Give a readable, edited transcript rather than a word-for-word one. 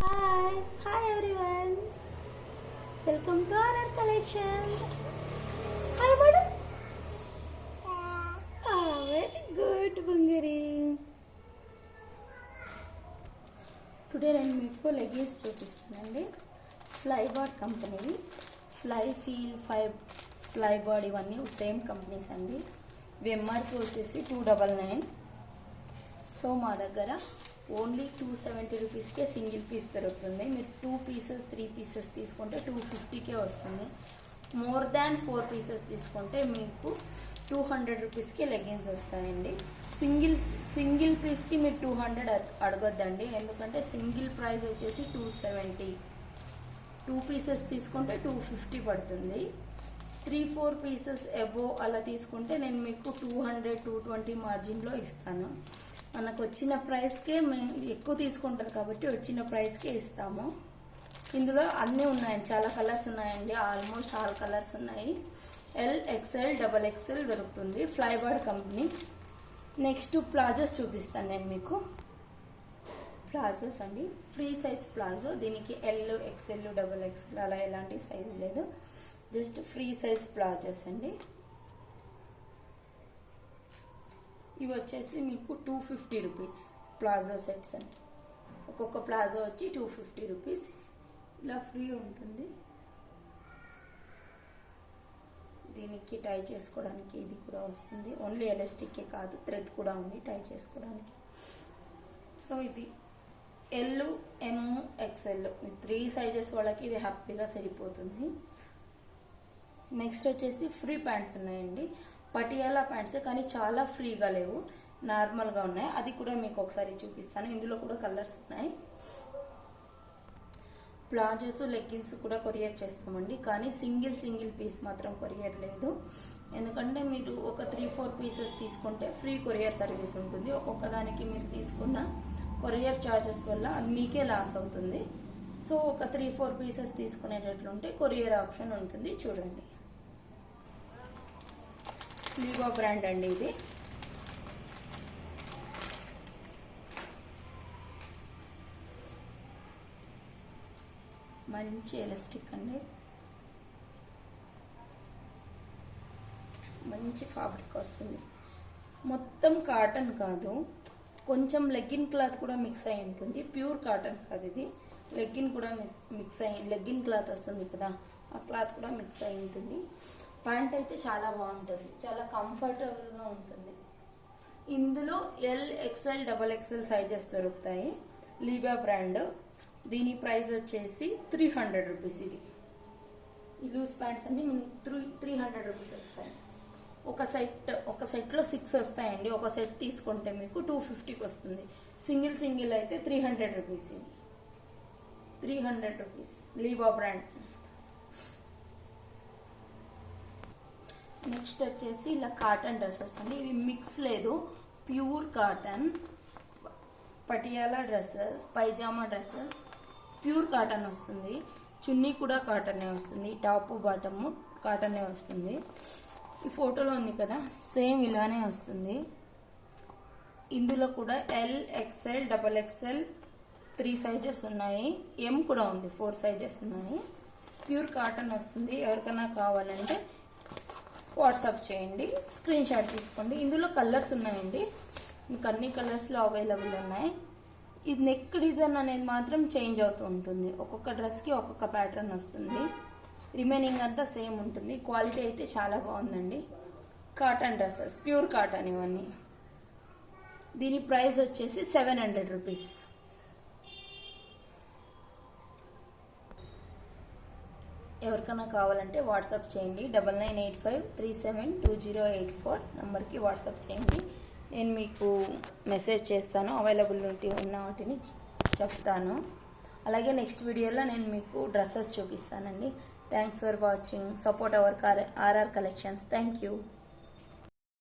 Hi everyone. Welcome to our collections. Hi madam. Very good Bangari. Today నేను మీకు leggings చూపిస్తానండి. ఫ్లైబార్డ్ company, fly feel, ఫ్లైబార్డ్ ఇవన్నీ same companies అండి. ఇవి ఎంఆర్పి వచ్చేసి 299. సో మా దగ్గర ఓన్లీ 270 రూపీస్కే సింగిల్ పీస్ దొరుకుతుంది. మీరు 2 పీసెస్ 3 పీసెస్ తీసుకుంటే 250కే వస్తుంది. మోర్ దాన్ 4 పీసెస్ తీసుకుంటే మీకు 200 రూపీస్కి లెగిన్స్ వస్తాయండి. సింగిల్ పీస్కి మీరు 200 అడగొద్దండి, ఎందుకంటే సింగిల్ ప్రైస్ వచ్చేసి 270. 2 పీసెస్ తీసుకుంటే 250 పడుతుంది. 3-4 పీసెస్ అబోవ్ అలా తీసుకుంటే నేను మీకు 200-220 మార్జిన్లో ఇస్తాను. మనకు వచ్చిన ప్రైస్కే మేము ఎక్కువ తీసుకుంటారు కాబట్టి వచ్చిన ప్రైస్కే ఇస్తాము. ఇందులో అన్నీ ఉన్నాయండి, చాలా కలర్స్ ఉన్నాయండి. ఆల్మోస్ట్ ఆల్ కలర్స్ ఉన్నాయి. ఎల్, ఎక్స్ఎల్, XXL దొరుకుతుంది. ఫ్లైబార్డ్ కంపెనీ. నెక్స్ట్ ప్లాజోస్ చూపిస్తాను నేను మీకు. ప్లాజోస్ అండి, ఫ్రీ సైజ్ ప్లాజో. దీనికి ఎల్, XL, XXL అలా ఎలాంటి సైజ్ లేదు, జస్ట్ ఫ్రీ సైజ్ ప్లాజోస్ అండి. ఇవి వచ్చేసి మీకు 250 రూపీస్ ప్లాజో సెట్స్ అండి. ఒక్కొక్క ప్లాజో వచ్చి 250 రూపీస్. ఇలా ఫ్రీ ఉంటుంది. దీనికి టై చేసుకోవడానికి ఇది కూడా వస్తుంది. ఓన్లీ ఎలాస్టిక్కే కాదు, థ్రెడ్ కూడా ఉంది టై చేసుకోవడానికి. సో ఇది ఎల్, ఎం, XL 3 సైజెస్ వాళ్ళకి ఇది హ్యాపీగా సరిపోతుంది. నెక్స్ట్ వచ్చేసి ఫ్రీ ప్యాంట్స్ ఉన్నాయండి. పటియాలా ప్యాంట్స్, కానీ చాలా ఫ్రీగా లేవు, నార్మల్గా ఉన్నాయి. అది కూడా మీకు ఒకసారి చూపిస్తాను. ఇందులో కూడా కలర్స్ ఉన్నాయి. ప్లాజోస్, లెగ్గిన్స్ కూడా కొరియర్ చేస్తామండి, కానీ సింగిల్ పీస్ మాత్రం కొరియర్ లేదు. ఎందుకంటే మీరు ఒక 3-4 పీసెస్ తీసుకుంటే ఫ్రీ కొరియర్ సర్వీస్ ఉంటుంది. ఒక్కొక్క దానికి మీరు తీసుకున్న కొరియర్ ఛార్జెస్ వల్ల అది మీకే లాస్ అవుతుంది. సో ఒక 3-4 పీసెస్ తీసుకునేటట్లుంటే కొరియర్ ఆప్షన్ ఉంటుంది. చూడండి, లీవా బ్రాండ్ అండి ఇది. మంచి ఎలాస్టిక్ అండి, మంచి ఫ్యాబ్రిక్ వస్తుంది. మొత్తం కాటన్ కాదు, కొంచెం లెగ్గిన్ క్లాత్ కూడా మిక్స్ అయి ఉంటుంది. ప్యూర్ కాటన్ కాదు ఇది, లెగ్గిన్ కూడా మిక్స్ అయ్యి, లెగ్గిన్ క్లాత్ వస్తుంది కదా, ఆ క్లాత్ కూడా మిక్స్ అయి ఉంటుంది. ప్యాంట్ అయితే చాలా బాగుంటుంది, చాలా కంఫర్టబుల్గా ఉంటుంది. ఇందులో ఎల్, XL, XXL సైజెస్ దొరుకుతాయి. లీవా బ్రాండ్. దీని ప్రైస్ వచ్చేసి 300 రూపీస్. ఇవి ఈ లూజ్ ప్యాంట్స్ అన్ని 300 రూపీస్ వస్తాయి. ఒక సెట్లో 6 వస్తాయండి. ఒక సెట్ తీసుకుంటే మీకు 250కి వస్తుంది. సింగిల్ అయితే 300 రూపీస్. ఇవి 300 రూపీస్ లీవా బ్రాండ్. నెక్స్ట్ వచ్చేసి ఇలా కాటన్ డ్రెస్సెస్ అండి. ఇవి మిక్స్ లేదు, pure cotton. Patiala dresses, pyjama dresses, pure cotton వస్తుంది. చున్నీ కూడా కాటనే వస్తుంది, టాప్ బాటమ్ కాటనే వస్తుంది. ఈ ఫోటోలో ఉంది కదా, సేమ్ ఇలానే వస్తుంది. ఇందులో కూడా ఎల్, XL, XXL 3 సైజెస్ ఉన్నాయి. ఎం కూడా ఉంది, 4 సైజెస్ ఉన్నాయి. ప్యూర్ కాటన్ వస్తుంది. ఎవరికైనా కావాలంటే వాట్సాప్ చేయండి, స్క్రీన్ షాట్ తీసుకోండి. ఇందులో కలర్స్ ఉన్నాయండి, మీకు అన్ని కలర్స్లో అవైలబుల్ ఉన్నాయి. ఇది నెక్ డిజైన్ అనేది మాత్రం చేంజ్ అవుతూ ఉంటుంది. ఒక్కొక్క డ్రెస్కి ఒక్కొక్క ప్యాటర్న్ వస్తుంది. రిమైనింగ్ అంతా సేమ్ ఉంటుంది. క్వాలిటీ అయితే చాలా బాగుందండి. కాటన్ డ్రెస్సెస్, ప్యూర్ కాటన్ ఇవన్నీ. దీని ప్రైస్ వచ్చేసి 700 రూపీస్. ఎవరికైనా కావాలంటే వాట్సాప్ చేయండి. 9985372084 నెంబర్కి వాట్సాప్ చేయండి. నేను మీకు మెసేజ్ చేస్తాను, అవైలబిలిటీ ఉన్న వాటిని చెప్తాను. అలాగే నెక్స్ట్ వీడియోలో నేను మీకు డ్రెస్సెస్ చూపిస్తానండి. Thanks for watching. Support our RR collections. Thank you.